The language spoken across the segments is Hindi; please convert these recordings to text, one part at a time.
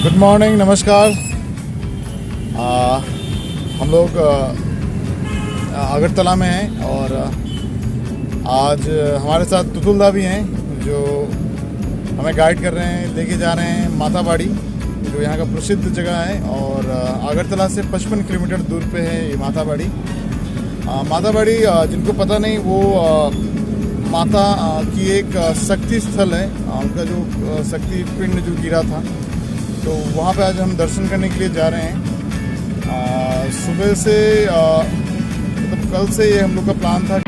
गुड मॉर्निंग, नमस्कार। हम लोग अगरतला में हैं और आज हमारे साथ तुतुलदा भी हैं जो हमें गाइड कर रहे हैं, लेके जा रहे हैं माताबाड़ी, जो यहाँ का प्रसिद्ध जगह है। और अगरतला से 55 किलोमीटर दूर पे है ये माताबाड़ी। माताबाड़ी जिनको पता नहीं, वो माता की एक शक्ति स्थल है। उनका जो शक्ति पिंड जो गिरा था, तो वहाँ पे आज हम दर्शन करने के लिए जा रहे हैं। सुबह से मतलब कल से ये हम लोग का प्लान था।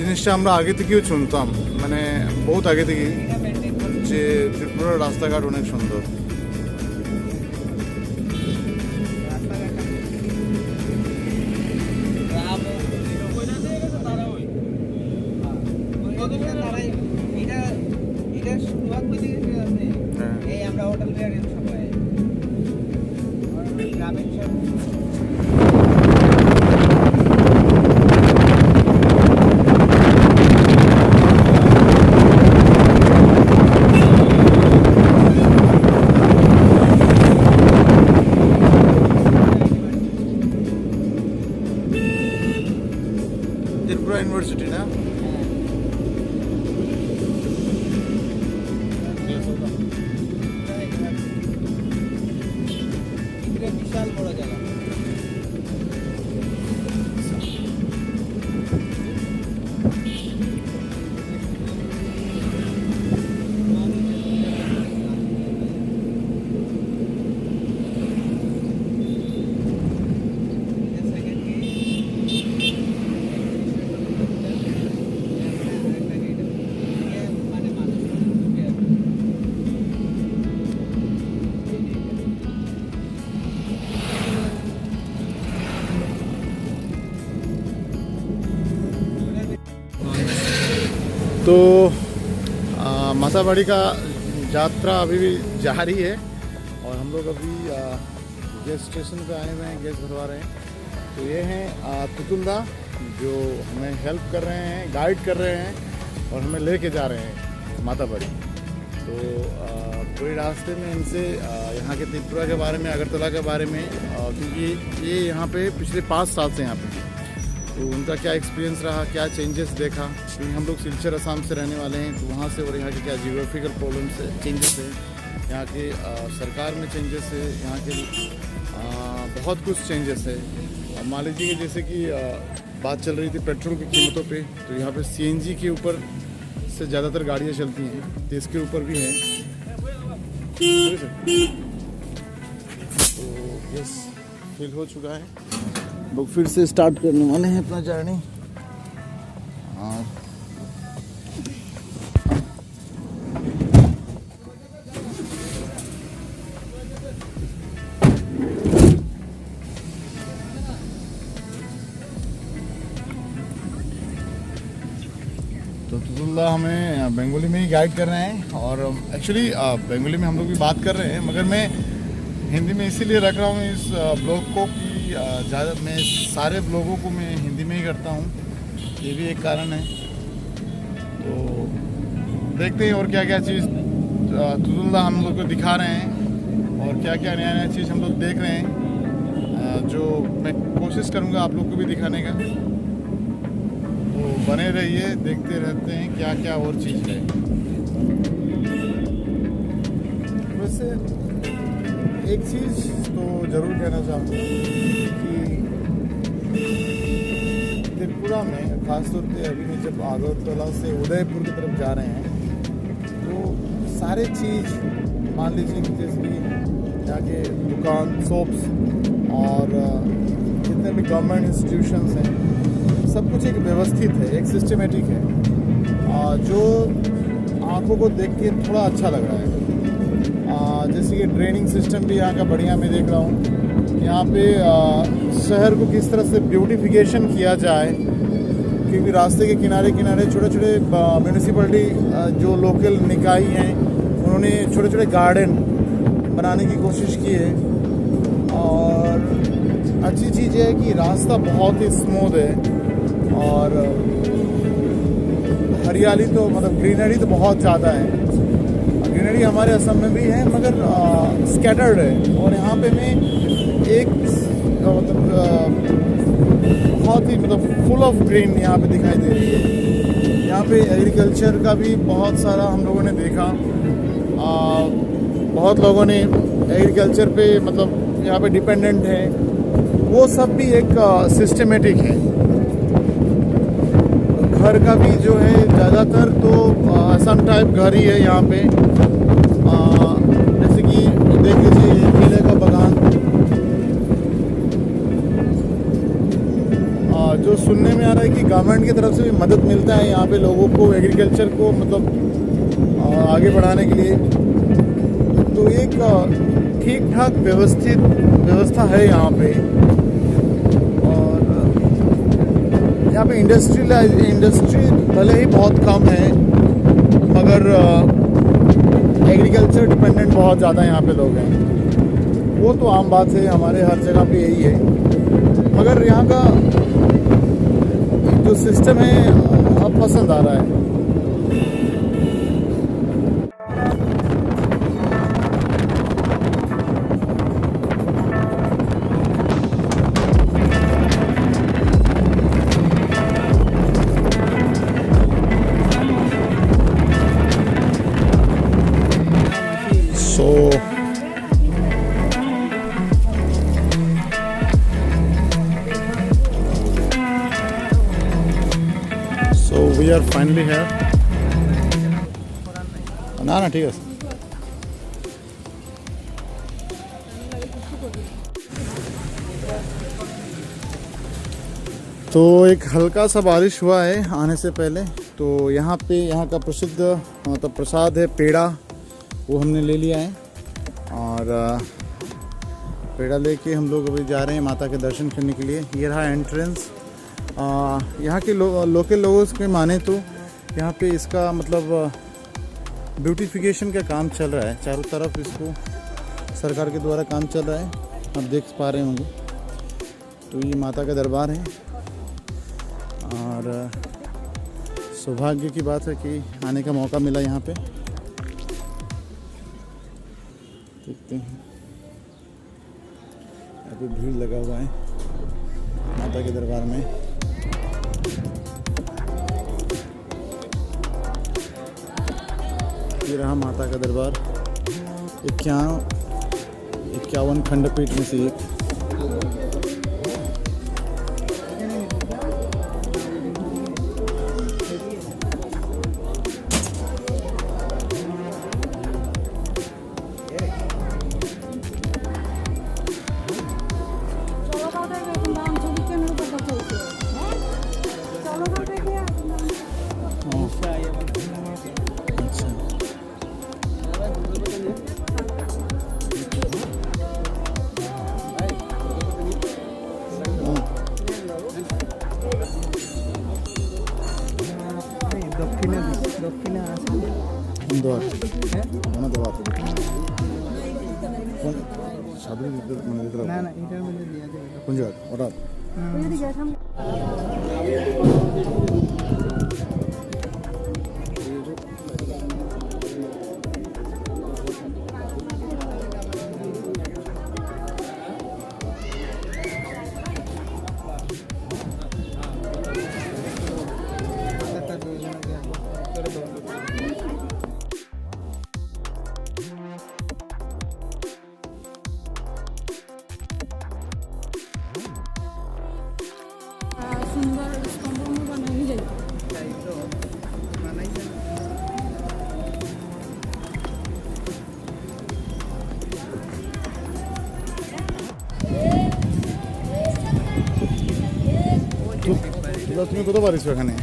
জিনিসটা আমরা আগে থেকেও শুনতাম, মানে বহুত আগে থেকেই, যে ত্রিপুরার রাস্তাঘাট অনেক সুন্দর। त्रिपुरा यूनिवर्सिटी ना, विशाल बड़ा जगह। तो माताबाड़ी का यात्रा अभी भी जारी है और हम लोग अभी गैस स्टेशन पे आए हुए हैं, गैस भरवा रहे हैं। तो ये हैं तुतुलदा जो हमें हेल्प कर रहे हैं, गाइड कर रहे हैं और हमें लेके जा रहे हैं माताबाड़ी। तो पूरे रास्ते में इनसे यहाँ के त्रिपुरा के बारे में, अगरतला के बारे में, क्योंकि ये यहाँ पे पिछले 5 साल से यहाँ पे हैं, तो उनका क्या एक्सपीरियंस रहा, क्या चेंजेस देखा, क्योंकि हम लोग सिलचर असम से रहने वाले हैं। तो वहाँ से और यहाँ के क्या जियोग्राफिकल प्रॉब्लम्स है, चेंजेस है, यहाँ के सरकार में चेंजेस है, यहाँ के बहुत कुछ चेंजेस है। अब मान लीजिए कि जैसे कि बात चल रही थी पेट्रोल की कीमतों पे, तो यहाँ पे CNG के ऊपर से ज़्यादातर गाड़ियाँ चलती हैं, तो इसके ऊपर भी है। तो यस, फिल हो चुका है, लोग फिर से स्टार्ट करने वाले हैं अपना जर्नी। तो तुतुलदा हमें बंगाली में ही गाइड कर रहे हैं और एक्चुअली बंगाली में हम लोग भी बात कर रहे हैं, मगर मैं हिंदी में इसीलिए रख रहा हूँ इस ब्लॉग को कि ज़्यादा मैं सारे ब्लॉगों को मैं हिंदी में ही करता हूँ, ये भी एक कारण है। तो देखते हैं और क्या क्या चीज़ तुतुलदा हम लोग को दिखा रहे हैं और क्या क्या नया नया चीज़ हम लोग देख रहे हैं, जो मैं कोशिश करूँगा आप लोग को भी दिखाने का। तो बने रहिए, देखते रहते हैं क्या क्या और चीज़ है। वैसे एक चीज़ तो ज़रूर कहना चाहूँगा कि त्रिपुरा में खासतौर पे अभी मैं जब अगरतला से उदयपुर की तरफ जा रहे हैं, तो सारे चीज़ मान लीजिए कि जैसे कि जाके दुकान, शॉप्स और जितने भी गवर्नमेंट इंस्टीट्यूशंस हैं, सब कुछ एक व्यवस्थित है, एक सिस्टमेटिक है, जो आंखों को देख के थोड़ा अच्छा लग रहा है। जैसे कि ड्रेनिंग सिस्टम भी यहाँ का बढ़िया मैं देख रहा हूँ। यहाँ पे शहर को किस तरह से ब्यूटिफिकेशन किया जाए, क्योंकि रास्ते के किनारे किनारे छोटे छोटे म्यूनिसिपलिटी जो लोकल निकाय हैं, उन्होंने छोटे छोटे गार्डन बनाने की कोशिश की है। और अच्छी चीज़ है कि रास्ता बहुत ही स्मूथ है और हरियाली तो मतलब ग्रीनरी तो बहुत ज़्यादा है। ग्रीनरी हमारे असम में भी है, मगर स्कैटर्ड है। और यहाँ पे मैं एक मतलब बहुत ही मतलब फुल ऑफ ग्रीन यहाँ पे दिखाई दे रही है। यहाँ पे एग्रीकल्चर का भी बहुत सारा हम लोगों ने देखा। बहुत लोगों ने एग्रीकल्चर पे मतलब यहाँ पे डिपेंडेंट है, वो सब भी एक सिस्टमेटिक है। घर का भी जो है ज़्यादातर तो असम टाइप घर ही है यहाँ पे। जैसे कि देख लीजिए केले का बागान, जो सुनने में आ रहा है कि गवर्नमेंट की तरफ से भी मदद मिलता है यहाँ पे लोगों को एग्रीकल्चर को मतलब आगे बढ़ाने के लिए। तो एक ठीक ठाक व्यवस्था है यहाँ पे। और यहाँ पे इंडस्ट्री भले ही बहुत कम है, मगर एग्रीकल्चर डिपेंडेंट बहुत ज़्यादा यहाँ पे लोग हैं। वो तो आम बात है, हमारे हर जगह पे यही है। मगर यहाँ का जो सिस्टम है अब पसंद आ रहा है। So we are finally here. ना ठीक है। तो एक हल्का सा बारिश हुआ है आने से पहले। तो यहाँ का प्रसिद्ध मतलब प्रसाद है पेड़ा, वो हमने ले लिया है। और पेड़ा लेके हम लोग अभी जा रहे हैं माता के दर्शन करने के लिए। ये रहा एंट्रेंस। यहाँ के लोकल लोगों के माने तो यहाँ पे इसका मतलब ब्यूटिफिकेशन का काम चल रहा है, चारों तरफ इसको सरकार के द्वारा काम चल रहा है, आप देख पा रहे होंगे। तो ये माता का दरबार है और सौभाग्य की बात है कि आने का मौका मिला यहाँ पे। देखते हैं, यहाँ पे भीड़ लगा हुआ है माता के दरबार में। ये रहा माता का दरबार, 51 खंडपीठ में से एक। Indore mana dewa itu sabri itu mana itu না না এটার মধ্যে দিয়া যাবে কোন জায়গা ওটা সুন্দর স্তম্ভ বানাই যায় তুমি কতবার এসছো এখানে?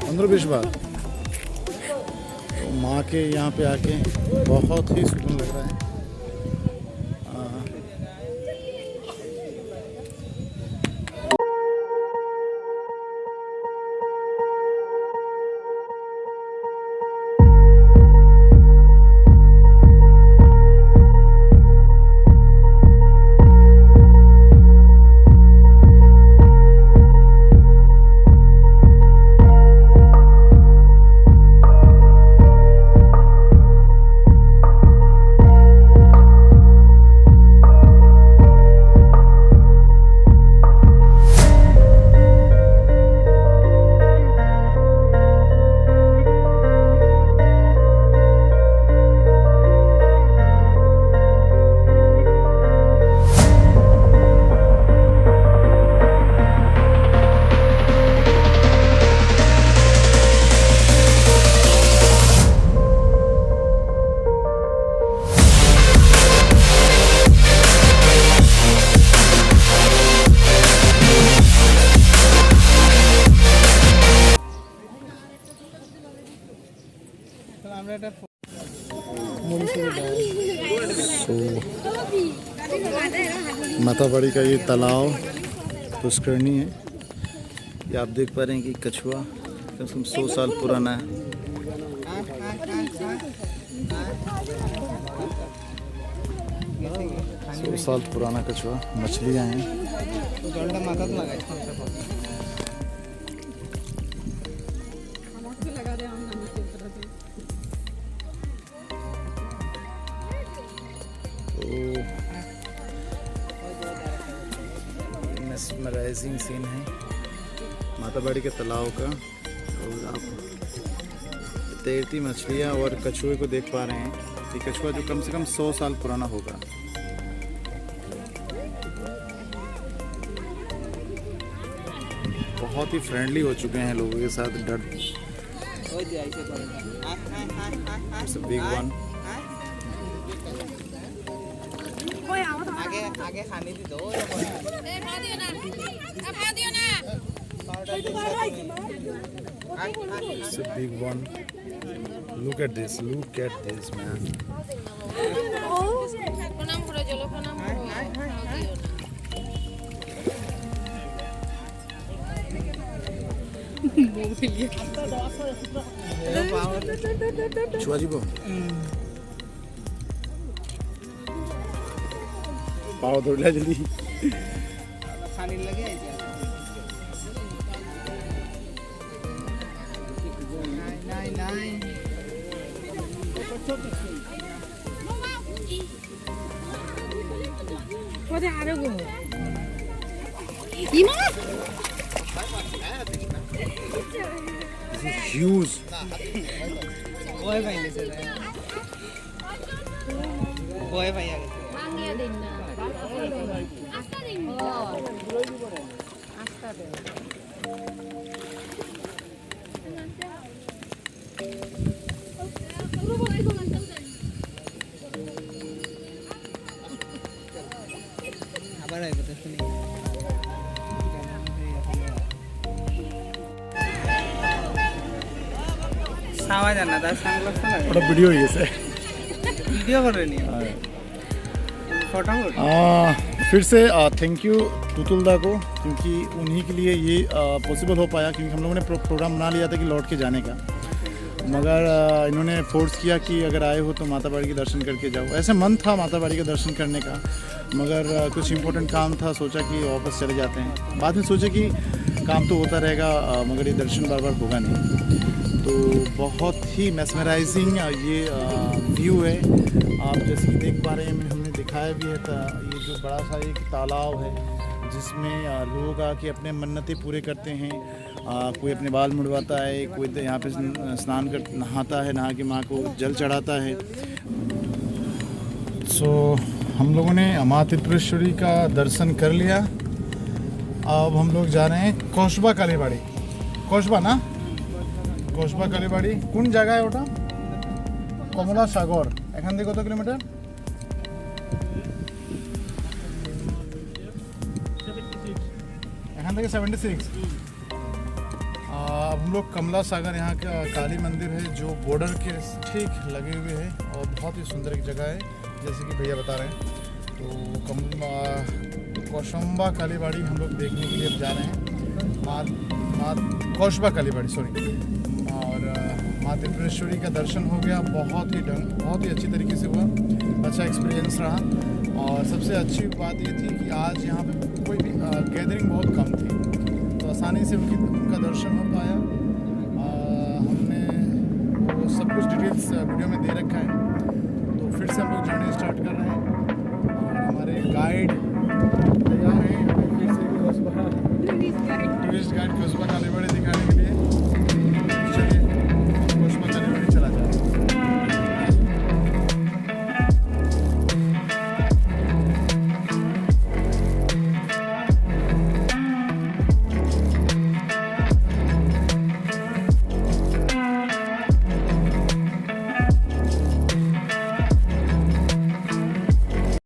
15-20 बार। तो माँ के यहाँ पे आके बहुत ही सुकून लग रहा है। माताबाड़ी का ये तालाब पुष्करणी है। ये आप देख पा रहे हैं कि कछुआ कम से कम 100 साल पुराना है। 100 साल पुराना कछुआ, मछलियाँ हैं। मेस्मराइजिंग सीन है माताबाड़ी के तालाब का। और आप तैरती मछलियाँ और कछुए को देख पा रहे हैं। ये कछुआ जो कम से कम 100 साल पुराना होगा। बहुत ही फ्रेंडली हो चुके हैं लोगों के साथ। डर बिग वन आगे खाने दी दो It's a big one. Look at this man. Bumili. छुआ जी पाव धो लिया जल्दी खाने लगे नहीं नहीं 어디 하려고? 이모? This is huge. कोई भाई ले चले कोई भाई आ गए 망해야 된다. 아싸 됩니다. 아싸 돼. आবার आएगा तो सुनिए सावा जाना था सांगलों से लगा बड़ा वीडियो है ये वीडियो कर रही है फोटो फिर से थैंक यू तुतुलदा को, क्योंकि उन्हीं के लिए ये पॉसिबल हो पाया, क्योंकि हम लोगों ने प्रोग्राम बना लिया था कि लौट के जाने का, मगर इन्होंने फोर्स किया कि अगर आए हो तो माताबाड़ी के दर्शन करके जाओ। ऐसे मन था माताबाड़ी के दर्शन करने का, मगर कुछ इम्पोर्टेंट काम था, सोचा कि वापस चले जाते हैं। बाद में सोचे कि काम तो होता रहेगा मगर ये दर्शन बार बार होगा नहीं। तो बहुत ही मेस्मराइजिंग ये व्यू है, आप जैसे कि देख पा रहे हैं, हमने दिखाया भी है। ये जो बड़ा सा एक तालाब है जिसमें लोग आके अपने मन्नतें पूरे करते हैं। कोई अपने बाल मुड़वाता है, कोई यहाँ पे स्नान कर नहाता है, नहा के माँ को जल चढ़ाता है। सो हम लोगों ने माँ त्रिपुरेश्वरी का दर्शन कर लिया। अब हम लोग जा रहे हैं कोशबा कालीबाड़ी। कोशबा ना, कोशबा कालीबाड़ी कौन जगह है ওটা? কমলা সাগর। এখান থেকে কত কিলোমিটার? एखान থেকে 76। अब हम लोग कमला सागर, यहाँ का काली मंदिर है जो बॉर्डर के ठीक लगे हुए है और बहुत ही सुंदर एक जगह है, जैसे कि भैया बता रहे हैं। तो कोशंबा कालीबाड़ी हम लोग देखने के लिए अब जा रहे हैं। कोशबा कालीबाड़ी सॉरी। और माँ त्रिपुरेश्वरी का दर्शन हो गया, बहुत ही अच्छी तरीके से हुआ, अच्छा एक्सपीरियंस रहा। और सबसे अच्छी बात ये थी कि आज यहाँ पे कोई भी गैदरिंग बहुत कम थी, तो आसानी से उनका दर्शन हो पाया। हमने वो सब कुछ डिटेल्स वीडियो में दे रखा है। तो फिर से हम लोग जर्नी स्टार्ट कर रहे हैं।